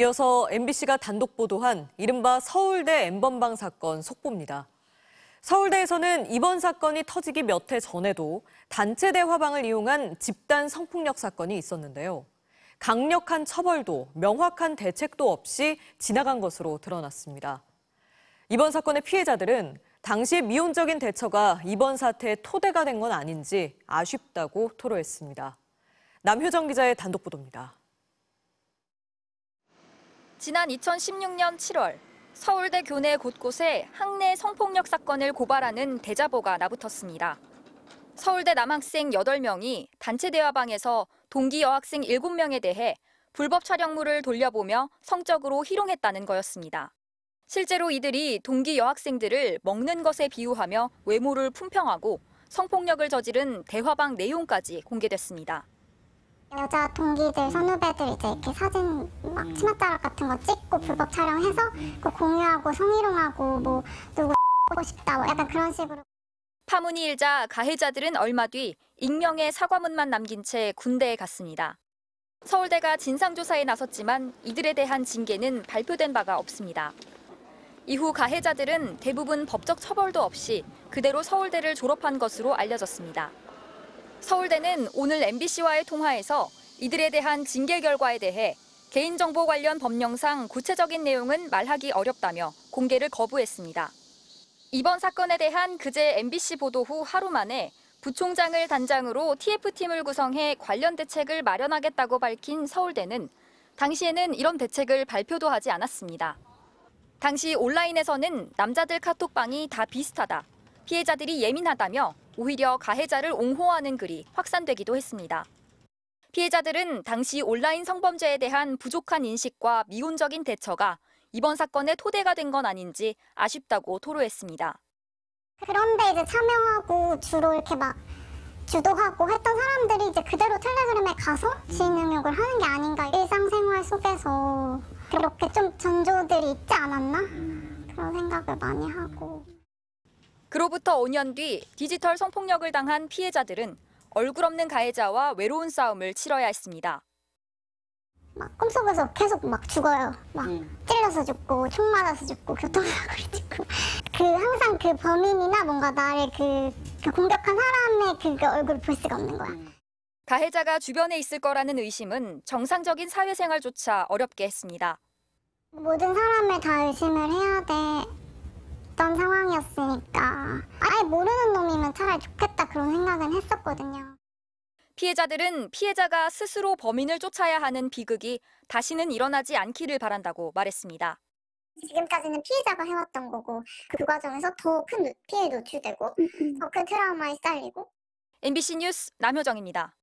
이어서 MBC가 단독 보도한 이른바 서울대 N번방 사건 속보입니다. 서울대에서는 이번 사건이 터지기 몇 해 전에도 단체 대화방을 이용한 집단 성폭력 사건이 있었는데요. 강력한 처벌도 명확한 대책도 없이 지나간 것으로 드러났습니다. 이번 사건의 피해자들은 당시의 미온적인 대처가 이번 사태의 토대가 된 건 아닌지 아쉽다고 토로했습니다. 남효정 기자의 단독 보도입니다. 지난 2016년 7월 서울대 교내 곳곳에 학내 성폭력 사건을 고발하는 대자보가 나붙었습니다. 서울대 남학생 8명이 단체 대화방에서 동기 여학생 7명에 대해 불법 촬영물을 돌려보며 성적으로 희롱했다는 거였습니다. 실제로 이들이 동기 여학생들을 먹는 것에 비유하며 외모를 품평하고 성폭력을 저지른 대화방 내용까지 공개됐습니다. 여자 동기들, 선후배들 이제 이렇게 사진 막 치맛자락 같은 거 찍고 불법 촬영해서 그 공유하고 성희롱하고 뭐 누구 보고 싶다 뭐 약간 그런 식으로. 파문이 일자 가해자들은 얼마 뒤 익명의 사과문만 남긴 채 군대에 갔습니다. 서울대가 진상조사에 나섰지만 이들에 대한 징계는 발표된 바가 없습니다. 이후 가해자들은 대부분 법적 처벌도 없이 그대로 서울대를 졸업한 것으로 알려졌습니다. 서울대는 오늘 MBC와의 통화에서 이들에 대한 징계 결과에 대해 개인정보 관련 법령상 구체적인 내용은 말하기 어렵다며 공개를 거부했습니다. 이번 사건에 대한 그제 MBC 보도 후 하루 만에 부총장을 단장으로 TF팀을 구성해 관련 대책을 마련하겠다고 밝힌 서울대는 당시에는 이런 대책을 발표도 하지 않았습니다. 당시 온라인에서는 남자들 카톡방이 다 비슷하다, 피해자들이 예민하다며 오히려 가해자를 옹호하는 글이 확산되기도 했습니다. 피해자들은 당시 온라인 성범죄에 대한 부족한 인식과 미온적인 대처가 이번 사건의 토대가 된 건 아닌지 아쉽다고 토로했습니다. 그런데 이제 참여하고 주로 이렇게 막 주도하고 했던 사람들이 이제 그대로 텔레그램에 가서 지능욕을 하는 게 아닌가. 일상생활 속에서 그렇게 좀 전조들이 있지 않았나? 그런 생각을 많이 하고. 그로부터 5년 뒤 디지털 성폭력을 당한 피해자들은 얼굴 없는 가해자와 외로운 싸움을 치러야 했습니다. 막 꿈속에서 계속 막 죽어요. 막 찔려서 죽고, 총 맞아서 죽고, 교통사고를 죽고. 항상 그 범인이나 뭔가 나를 그 공격한 사람의 그 얼굴을 볼 수가 없는 거야. 가해자가 주변에 있을 거라는 의심은 정상적인 사회생활조차 어렵게 했습니다. 모든 사람을 다 의심을 해야 됐던 상황이었으니까 아예 모르는 놈이면 차라리 좋겠다 그런 생각은 했었거든요. 피해자들은 피해자가 스스로 범인을 쫓아야 하는 비극이 다시는 일어나지 않기를 바란다고 말했습니다. 지금까지는 피해자가 해왔던 거고 그 과정에서 더 큰 피해에 노출되고 더 큰 트라우마에 쌓이고. MBC 뉴스 남효정입니다.